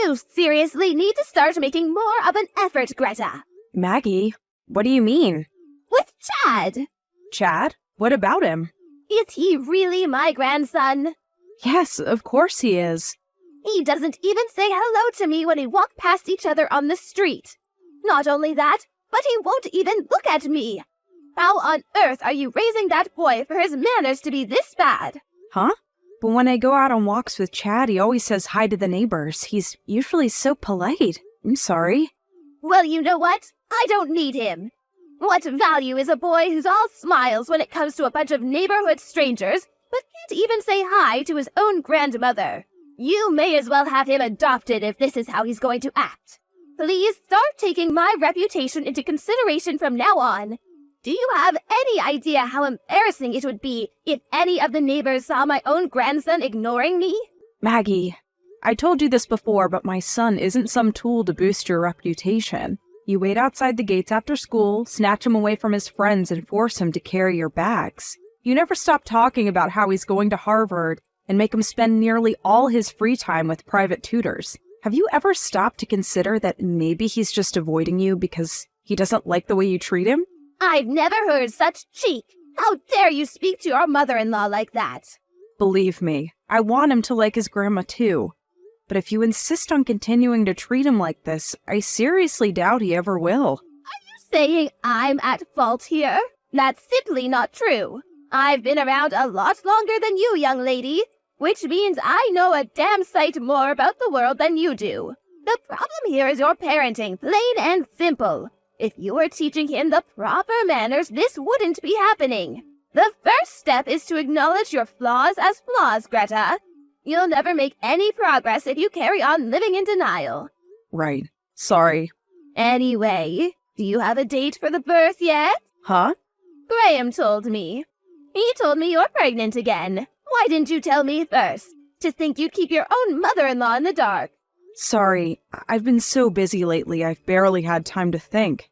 You seriously need to start making more of an effort, Greta. Maggie, what do you mean? With Chad. Chad? What about him? Is he really my grandson? Yes, of course he is. He doesn't even say hello to me when we walk past each other on the street. Not only that, but he won't even look at me. How on earth are you raising that boy for his manners to be this bad? Huh? But when I go out on walks with Chad, he always says hi to the neighbors. He's usually so polite. I'm sorry. Well, you know what? I don't need him. What value is a boy who's all smiles when it comes to a bunch of neighborhood strangers, but can't even say hi to his own grandmother? You may as well have him adopted if this is how he's going to act. Please start taking my reputation into consideration from now on. Do you have any idea how embarrassing it would be if any of the neighbors saw my own grandson ignoring me? Maggie, I told you this before, but my son isn't some tool to boost your reputation. You wait outside the gates after school, snatch him away from his friends, and force him to carry your bags. You never stop talking about how he's going to Harvard and make him spend nearly all his free time with private tutors. Have you ever stopped to consider that maybe he's just avoiding you because he doesn't like the way you treat him? I've never heard such cheek. How dare you speak to your mother-in-law like that? Believe me, I want him to like his grandma too. But if you insist on continuing to treat him like this, I seriously doubt he ever will. Are you saying I'm at fault here? That's simply not true. I've been around a lot longer than you, young lady, which means I know a damn sight more about the world than you do. The problem here is your parenting, plain and simple. If you were teaching him the proper manners, this wouldn't be happening. The first step is to acknowledge your flaws as flaws, Greta. You'll never make any progress if you carry on living in denial. Right. Sorry. Anyway, do you have a date for the birth yet? Huh? Graham told me. He told me you're pregnant again. Why didn't you tell me first? To think you'd keep your own mother-in-law in the dark. Sorry, I've been so busy lately I've barely had time to think.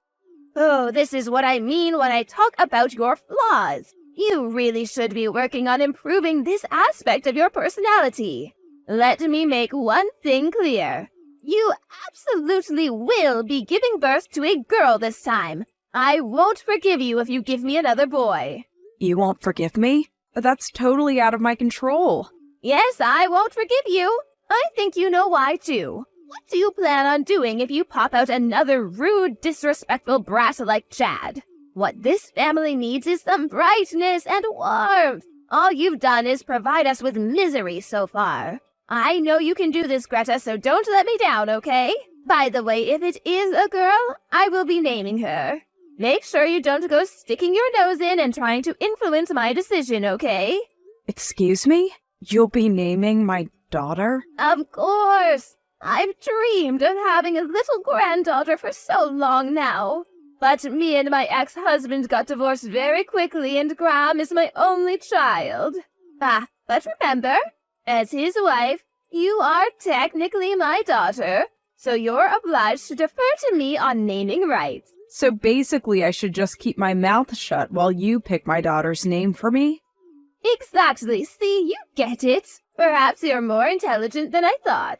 Oh, this is what I mean when I talk about your flaws. You really should be working on improving this aspect of your personality. Let me make one thing clear. You absolutely will be giving birth to a girl this time. I won't forgive you if you give me another boy. You won't forgive me? That's totally out of my control. Yes, I won't forgive you. I think you know why, too. What do you plan on doing if you pop out another rude, disrespectful brat like Chad? What this family needs is some brightness and warmth. All you've done is provide us with misery so far. I know you can do this, Greta, so don't let me down, okay? By the way, if it is a girl, I will be naming her. Make sure you don't go sticking your nose in and trying to influence my decision, okay? Excuse me? You'll be naming my daughter? Of course. I've dreamed of having a little granddaughter for so long now. But me and my ex-husband got divorced very quickly and Graham is my only child. But remember, as his wife, you are technically my daughter, so you're obliged to defer to me on naming rights. So basically I should just keep my mouth shut while you pick my daughter's name for me? Exactly. See, you get it. Perhaps you're more intelligent than I thought.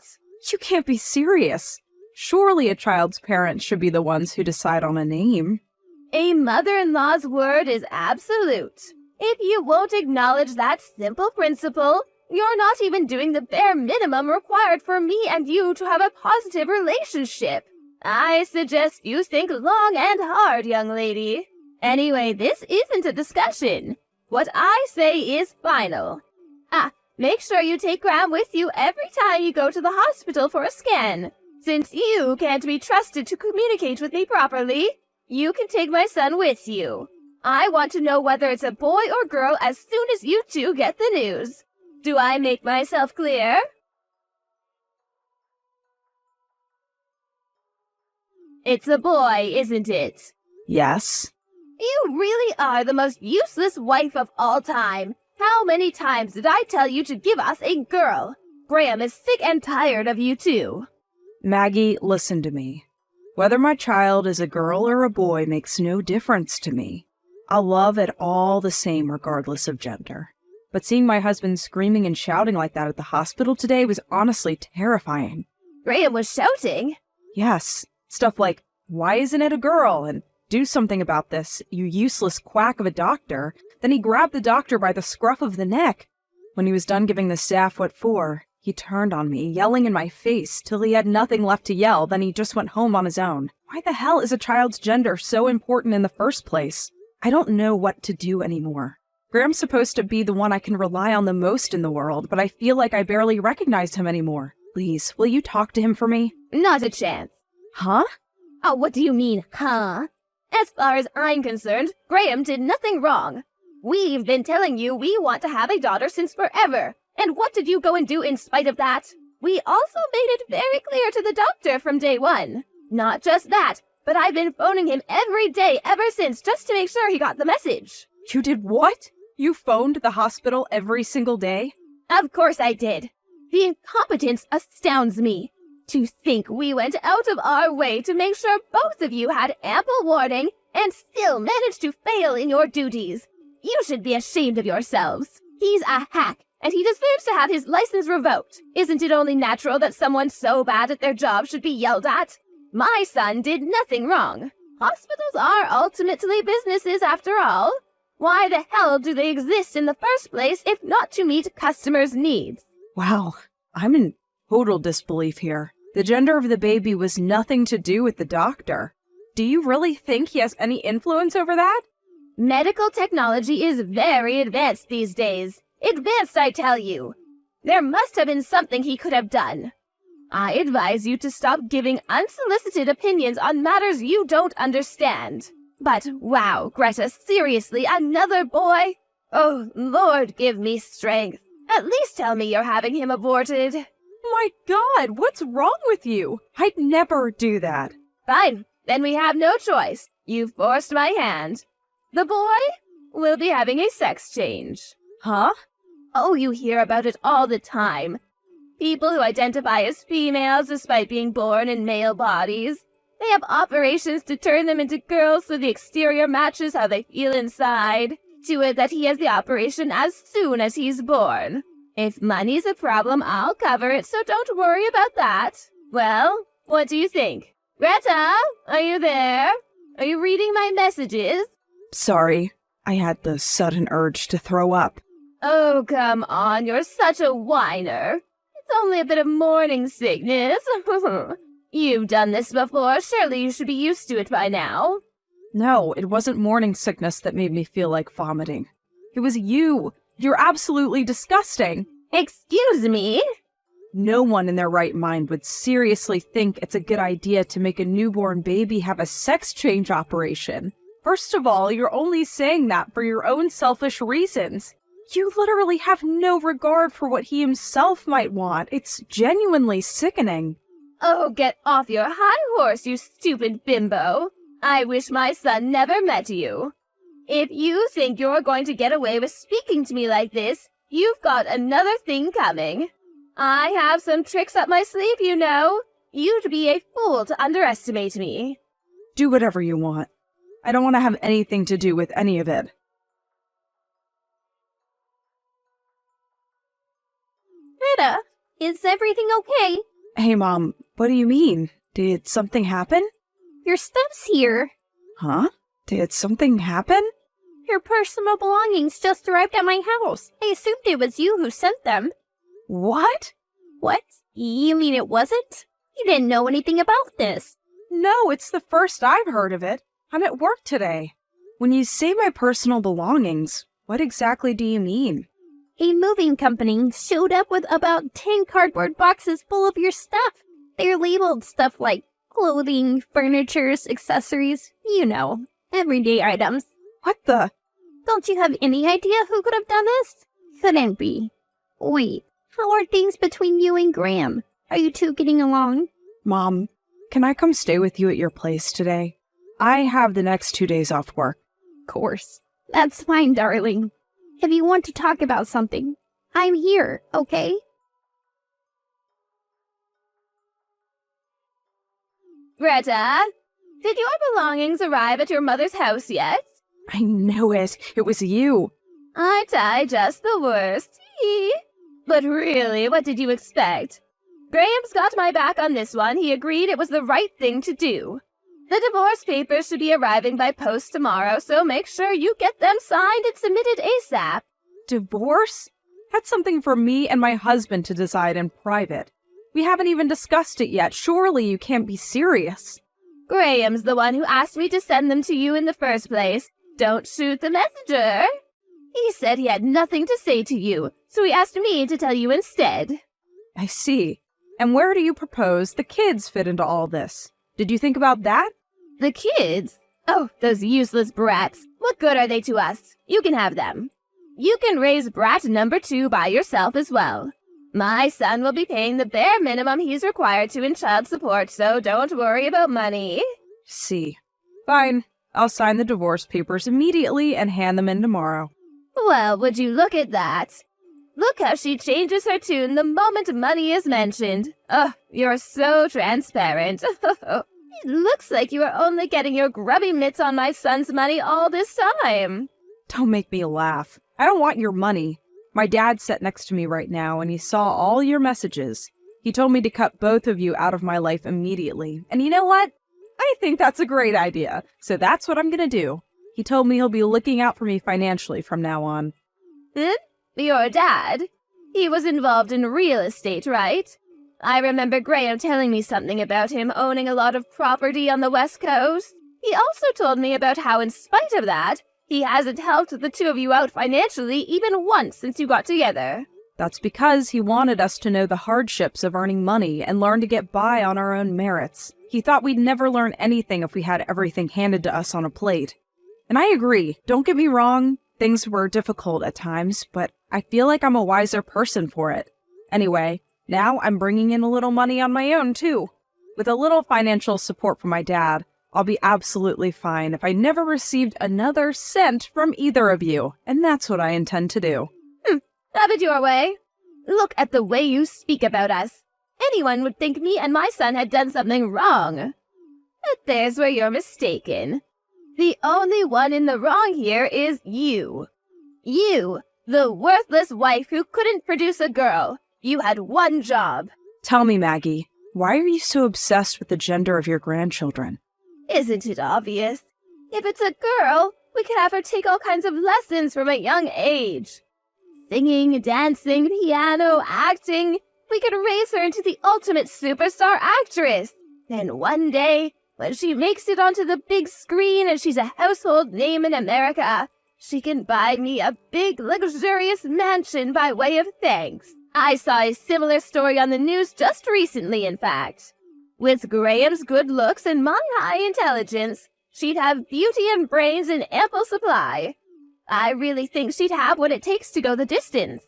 You can't be serious. Surely a child's parents should be the ones who decide on a name. A mother-in-law's word is absolute. If you won't acknowledge that simple principle, you're not even doing the bare minimum required for me and you to have a positive relationship. I suggest you think long and hard, young lady. Anyway, this isn't a discussion. What I say is final. Make sure you take Graham with you every time you go to the hospital for a scan. Since you can't be trusted to communicate with me properly, you can take my son with you. I want to know whether it's a boy or girl as soon as you two get the news. Do I make myself clear? It's a boy, isn't it? Yes. You really are the most useless wife of all time. How many times did I tell you to give us a girl? Graham is sick and tired of you too. Maggie, listen to me. Whether my child is a girl or a boy makes no difference to me. I'll love it all the same regardless of gender. But seeing my husband screaming and shouting like that at the hospital today was honestly terrifying. Graham was shouting. Yes, stuff like, "Why isn't it a girl?" and "Do something about this, you useless quack of a doctor." Then he grabbed the doctor by the scruff of the neck. When he was done giving the staff what for, he turned on me, yelling in my face till he had nothing left to yell. Then he just went home on his own. Why the hell is a child's gender so important in the first place? I don't know what to do anymore. Graham's supposed to be the one I can rely on the most in the world, but I feel like I barely recognized him anymore. Please, will you talk to him for me? Not a chance. Huh? Oh, what do you mean, huh? As far as I'm concerned, Graham did nothing wrong. We've been telling you we want to have a daughter since forever. And what did you go and do in spite of that? We also made it very clear to the doctor from day one. Not just that, but I've been phoning him every day ever since just to make sure he got the message. You did what? You phoned the hospital every single day? Of course I did. The incompetence astounds me. To think we went out of our way to make sure both of you had ample warning and still managed to fail in your duties. You should be ashamed of yourselves. He's a hack, and he deserves to have his license revoked. Isn't it only natural that someone so bad at their job should be yelled at? My son did nothing wrong. Hospitals are ultimately businesses after all. Why the hell do they exist in the first place if not to meet customers' needs? Wow, I'm in total disbelief here. The gender of the baby was nothing to do with the doctor. Do you really think he has any influence over that? Medical technology is very advanced these days. Advanced, I tell you. There must have been something he could have done. I advise you to stop giving unsolicited opinions on matters you don't understand. But wow, Greta, seriously, another boy? Oh, Lord, give me strength. At least tell me you're having him aborted. My God, what's wrong with you? I'd never do that. Fine, then we have no choice. You've forced my hand. The boy will be having a sex change. Huh? Oh, you hear about it all the time. People who identify as females despite being born in male bodies. They have operations to turn them into girls so the exterior matches how they feel inside. To it that he has the operation as soon as he's born. If money's a problem, I'll cover it, so don't worry about that. Well, what do you think? Greta, are you there? Are you reading my messages? Sorry, I had the sudden urge to throw up. Oh, come on, you're such a whiner. It's only a bit of morning sickness. You've done this before, surely you should be used to it by now. No, it wasn't morning sickness that made me feel like vomiting. It was you. You're absolutely disgusting. Excuse me? No one in their right mind would seriously think it's a good idea to make a newborn baby have a sex change operation. First of all, you're only saying that for your own selfish reasons. You literally have no regard for what he himself might want. It's genuinely sickening. Oh, get off your high horse, you stupid bimbo. I wish my son never met you. If you think you're going to get away with speaking to me like this, you've got another thing coming. I have some tricks up my sleeve, you know. You'd be a fool to underestimate me. Do whatever you want. I don't want to have anything to do with any of it. Greta, is everything okay? Hey, Mom, what do you mean? Did something happen? Your stuff's here. Huh? Did something happen? Your personal belongings just arrived at my house. I assumed it was you who sent them. What? What? You mean it wasn't? You didn't know anything about this. No, it's the first I've heard of it. I'm at work today. When you say my personal belongings, what exactly do you mean? A moving company showed up with about 10 cardboard boxes full of your stuff. They're labeled stuff like clothing, furniture, accessories, you know, everyday items. What the? Don't you have any idea who could have done this? Couldn't be. Wait, how are things between you and Graham? Are you two getting along? Mom, can I come stay with you at your place today? I have the next 2 days off work. Of course. That's fine, darling. If you want to talk about something, I'm here, okay? Greta, did your belongings arrive at your mother's house yet? I know it. It was you. Aren't I just the worst? But really, what did you expect? Graham's got my back on this one. He agreed it was the right thing to do. The divorce papers should be arriving by post tomorrow, so make sure you get them signed and submitted ASAP. Divorce? That's something for me and my husband to decide in private. We haven't even discussed it yet. Surely you can't be serious. Graham's the one who asked me to send them to you in the first place. Don't shoot the messenger. He said he had nothing to say to you, so he asked me to tell you instead. I see. And where do you propose the kids fit into all this? Did you think about that? The kids? Oh, those useless brats. What good are they to us? You can have them. You can raise brat number 2 by yourself as well. My son will be paying the bare minimum he's required to in child support, so don't worry about money. See. Fine. I'll sign the divorce papers immediately and hand them in tomorrow. Well, would you look at that? Look how she changes her tune the moment money is mentioned. Oh, you're so transparent. It looks like you are only getting your grubby mitts on my son's money all this time. Don't make me laugh. I don't want your money. My dad's sat next to me right now, and he saw all your messages. He told me to cut both of you out of my life immediately. And you know what? I think that's a great idea. So that's what I'm gonna do. He told me he'll be looking out for me financially from now on. Your dad? He was involved in real estate, right? I remember Graham telling me something about him owning a lot of property on the West Coast. He also told me about how, in spite of that, he hasn't helped the two of you out financially even once since you got together. That's because he wanted us to know the hardships of earning money and learn to get by on our own merits. He thought we'd never learn anything if we had everything handed to us on a plate. And I agree, don't get me wrong, things were difficult at times, but I feel like I'm a wiser person for it. Anyway, now I'm bringing in a little money on my own too. With a little financial support from my dad, I'll be absolutely fine if I never received another cent from either of you, and that's what I intend to do. Have it your way. Look at the way you speak about us. Anyone would think me and my son had done something wrong. But there's where you're mistaken. The only one in the wrong here is you. You, the worthless wife who couldn't produce a girl. You had one job. Tell me, Maggie, why are you so obsessed with the gender of your grandchildren? Isn't it obvious? If it's a girl, we can have her take all kinds of lessons from a young age. Singing, dancing, piano, acting. We could raise her into the ultimate superstar actress. Then one day, when she makes it onto the big screen and she's a household name in America, she can buy me a big, luxurious mansion by way of thanks. I saw a similar story on the news just recently, in fact. With Graham's good looks and my high intelligence, she'd have beauty and brains in ample supply. I really think she'd have what it takes to go the distance.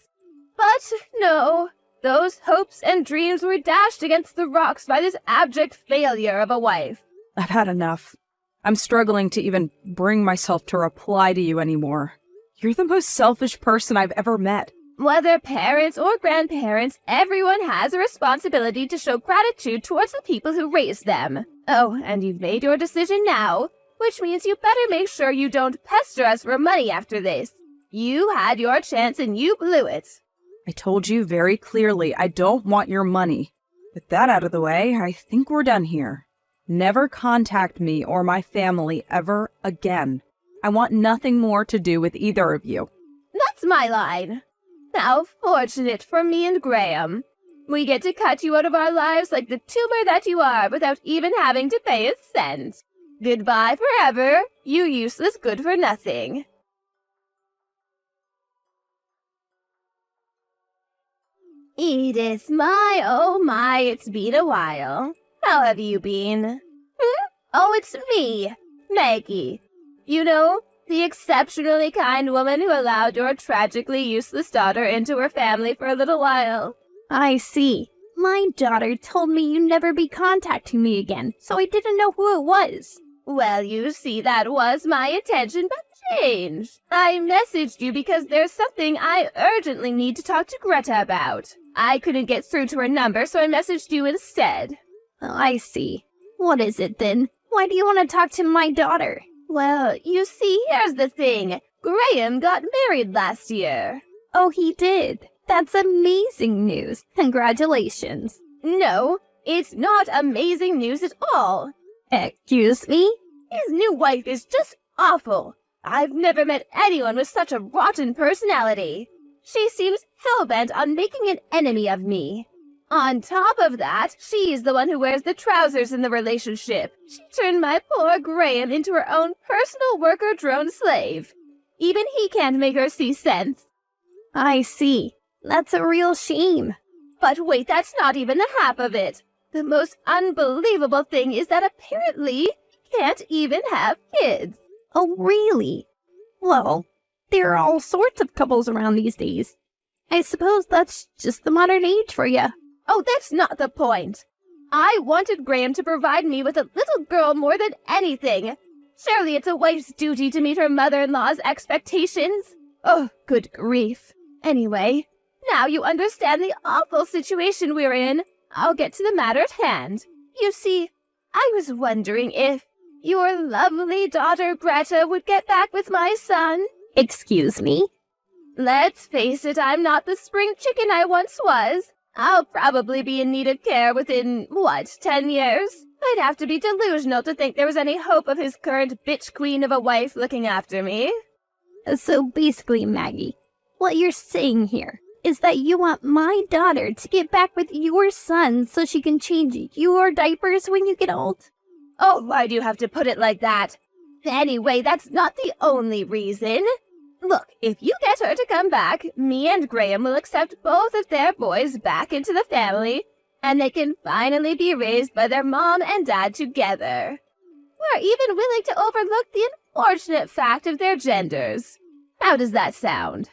But no, those hopes and dreams were dashed against the rocks by this abject failure of a wife. I've had enough. I'm struggling to even bring myself to reply to you anymore. You're the most selfish person I've ever met. Whether parents or grandparents, everyone has a responsibility to show gratitude towards the people who raised them. Oh, and you've made your decision now, which means you better make sure you don't pester us for money after this. You had your chance and you blew it. I told you very clearly I don't want your money. With that out of the way, I think we're done here. Never contact me or my family ever again. I want nothing more to do with either of you. That's my line. How fortunate for me and Graham. We get to cut you out of our lives like the tumor that you are without even having to pay a cent. Goodbye forever, you useless good-for-nothing. Edith, my, oh my, it's been a while. How have you been? Oh, it's me, Maggie. You know, the exceptionally kind woman who allowed your tragically useless daughter into her family for a little while. I see. My daughter told me you'd never be contacting me again, so I didn't know who it was. Well, you see, that was my intention, but changed. I messaged you because there's something I urgently need to talk to Greta about. I couldn't get through to her number, so I messaged you instead. Oh, I see. What is it then? Why do you want to talk to my daughter? Well, you see, here's the thing. Graham got married last year. Oh, he did. That's amazing news. Congratulations. No, it's not amazing news at all. Excuse me? His new wife is just awful. I've never met anyone with such a rotten personality. She seems hell-bent on making an enemy of me. On top of that, she's the one who wears the trousers in the relationship. She turned my poor Graham into her own personal worker drone slave. Even he can't make her see sense. I see. That's a real shame. But wait, that's not even the half of it. The most unbelievable thing is that apparently he can't even have kids. Oh, really? Well, there are all sorts of couples around these days. I suppose that's just the modern age for you. Oh, that's not the point. I wanted Graham to provide me with a little girl more than anything. Surely it's a wife's duty to meet her mother-in-law's expectations. Oh, good grief. Anyway, now you understand the awful situation we're in. I'll get to the matter at hand. You see, I was wondering if your lovely daughter Greta would get back with my son. Excuse me? Let's face it, I'm not the spring chicken I once was. I'll probably be in need of care within, 10 years? I'd have to be delusional to think there was any hope of his current bitch queen of a wife looking after me. So basically, Maggie, what you're saying here is that you want my daughter to get back with your son so she can change your diapers when you get old? Oh, why do you have to put it like that? Anyway, that's not the only reason. Look, if you get her to come back, me and Graham will accept both of their boys back into the family, and they can finally be raised by their mom and dad together. We're even willing to overlook the unfortunate fact of their genders. How does that sound?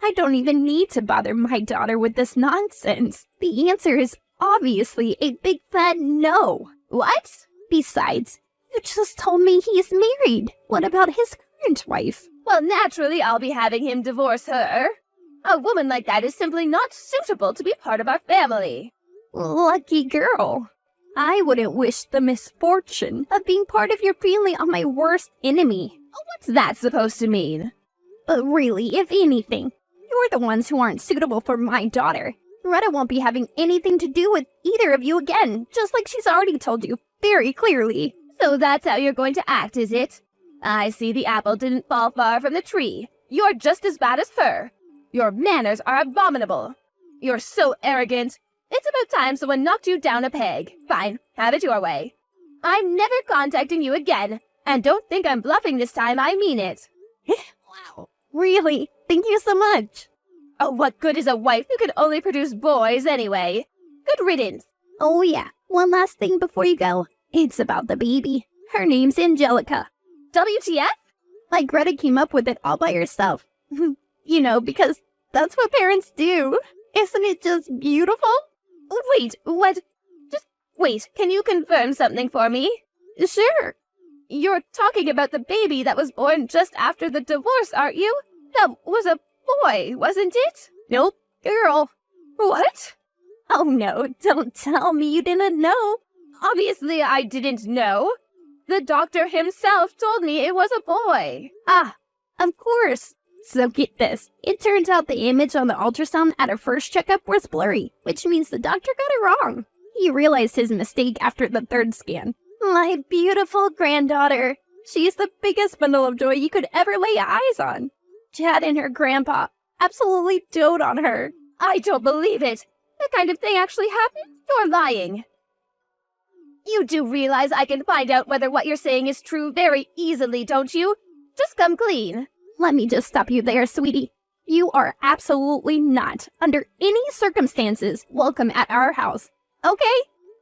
I don't even need to bother my daughter with this nonsense. The answer is obviously a big fat no. What? Besides, you just told me he's married. What about his current wife? Well, naturally, I'll be having him divorce her. A woman like that is simply not suitable to be part of our family. Lucky girl. I wouldn't wish the misfortune of being part of your family on my worst enemy. Oh, what's that supposed to mean? But really, if anything, you're the ones who aren't suitable for my daughter. Greta won't be having anything to do with either of you again, just like she's already told you very clearly. So that's how you're going to act, is it? I see the apple didn't fall far from the tree. You're just as bad as her. Your manners are abominable. You're so arrogant. It's about time someone knocked you down a peg. Fine, have it your way. I'm never contacting you again. And don't think I'm bluffing this time, I mean it. Wow. Really? Thank you so much. Oh, what good is a wife who can only produce boys anyway? Good riddance. Oh yeah, one last thing before you go. It's about the baby. Her name's Angelica. WTF? Like Greta came up with it all by herself. You know, because that's what parents do. Isn't it just beautiful? Wait, what? Just wait, can you confirm something for me? Sure. You're talking about the baby that was born just after the divorce, aren't you? That was a boy, wasn't it? Nope, girl. What? Oh no, don't tell me you didn't know. Obviously I didn't know. The doctor himself told me it was a boy. Ah, of course. So get this. It turns out the image on the ultrasound at her first checkup was blurry, which means the doctor got it wrong. He realized his mistake after the third scan. My beautiful granddaughter. She's the biggest bundle of joy you could ever lay eyes on. Chad and her grandpa absolutely dote on her. I don't believe it. That kind of thing actually happened? You're lying. You do realize I can find out whether what you're saying is true very easily, don't you? Just come clean. Let me just stop you there, sweetie. You are absolutely not, under any circumstances, welcome at our house. Okay?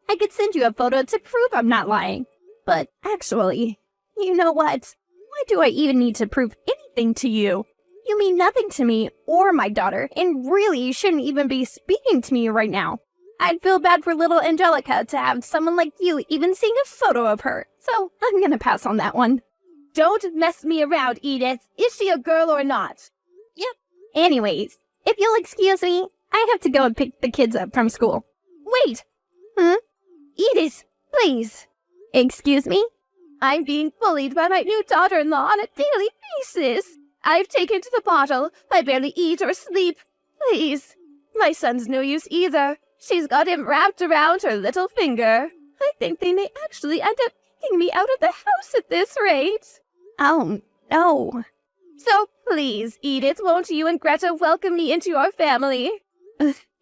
I could send you a photo to prove I'm not lying. But actually, you know what? Why do I even need to prove anything to you? You mean nothing to me or my daughter, and really you shouldn't even be speaking to me right now. I'd feel bad for little Angelica to have someone like you even seeing a photo of her, so I'm gonna pass on that one. Don't mess me around, Edith. Is she a girl or not? Yep. Anyways, if you'll excuse me, I have to go and pick the kids up from school. Wait! Edith, please. Excuse me? I'm being bullied by my new daughter-in-law on a daily basis. I've taken to the bottle. I barely eat or sleep. Please. My son's no use either. She's got him wrapped around her little finger. I think they may actually end up kicking me out of the house at this rate. Oh, no. So please, Edith, won't you and Greta welcome me into your family?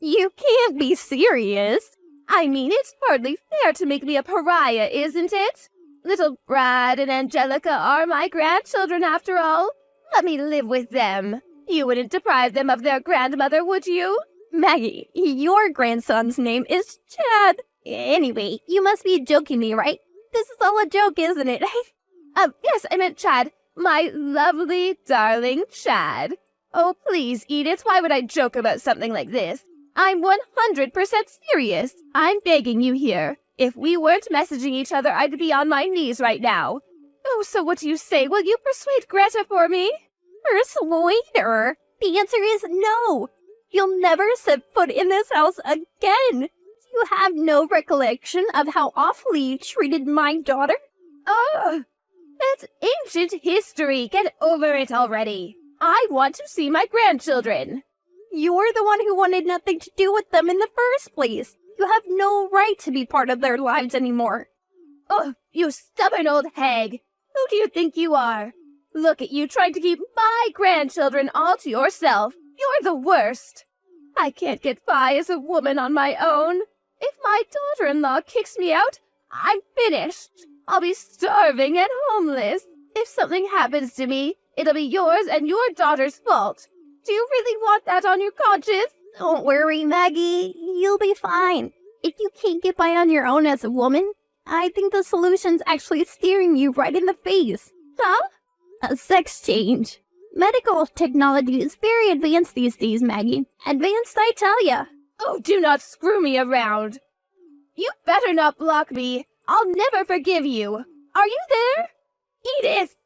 You can't be serious. I mean, it's hardly fair to make me a pariah, isn't it? Little Brad and Angelica are my grandchildren, after all. Let me live with them. You wouldn't deprive them of their grandmother, would you? Maggie, your grandson's name is Chad. Anyway, you must be joking me, right? This is all a joke, isn't it? Yes, I meant Chad. My lovely, darling Chad. Oh, please, Edith, why would I joke about something like this? I'm 100% serious. I'm begging you here. If we weren't messaging each other, I'd be on my knees right now. Oh, so what do you say? Will you persuade Greta for me? Persuade her? The answer is no. You'll never set foot in this house again. You have no recollection of how awfully you treated my daughter? Oh, that's ancient history. Get over it already. I want to see my grandchildren. You're the one who wanted nothing to do with them in the first place. You have no right to be part of their lives anymore. Oh, you stubborn old hag. Who do you think you are? Look at you trying to keep my grandchildren all to yourself. You're the worst. I can't get by as a woman on my own. If my daughter-in-law kicks me out, I'm finished. I'll be starving and homeless. If something happens to me, it'll be yours and your daughter's fault. Do you really want that on your conscience? Don't worry, Maggie. You'll be fine. If you can't get by on your own as a woman, I think the solution's actually staring you right in the face. Huh? A sex change. Medical technology is very advanced these days, Maggie. Advanced, I tell ya. Oh, do not screw me around. You better not block me. I'll never forgive you. Are you there? Edith!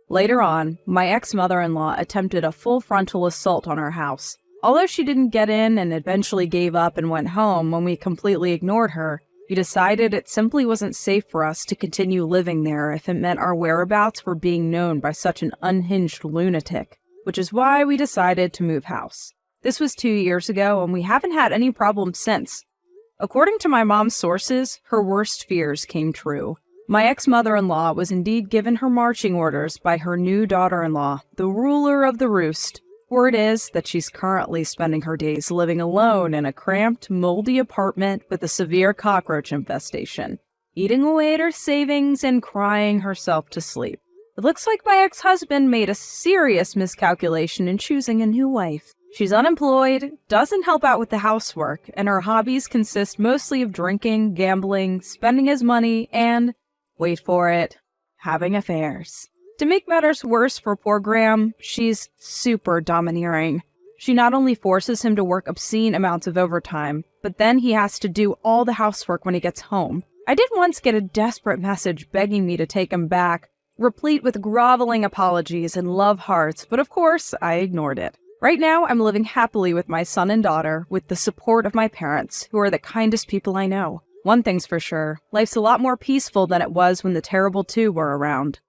Later on, my ex-mother-in-law attempted a full frontal assault on our house. Although she didn't get in and eventually gave up and went home when we completely ignored her, we decided it simply wasn't safe for us to continue living there if it meant our whereabouts were being known by such an unhinged lunatic, which is why we decided to move house. This was 2 years ago, and we haven't had any problems since. According to my mom's sources, her worst fears came true. My ex-mother-in-law was indeed given her marching orders by her new daughter-in-law, the ruler of the roost. Word is that she's currently spending her days living alone in a cramped, moldy apartment with a severe cockroach infestation, eating away at her savings and crying herself to sleep. It looks like my ex-husband made a serious miscalculation in choosing a new wife. She's unemployed, doesn't help out with the housework, and her hobbies consist mostly of drinking, gambling, spending his money, and, wait for it, having affairs. To make matters worse for poor Graham, she's super domineering. She not only forces him to work obscene amounts of overtime, but then he has to do all the housework when he gets home. I did once get a desperate message begging me to take him back, replete with groveling apologies and love hearts, but of course, I ignored it. Right now, I'm living happily with my son and daughter, with the support of my parents, who are the kindest people I know. One thing's for sure, life's a lot more peaceful than it was when the terrible two were around.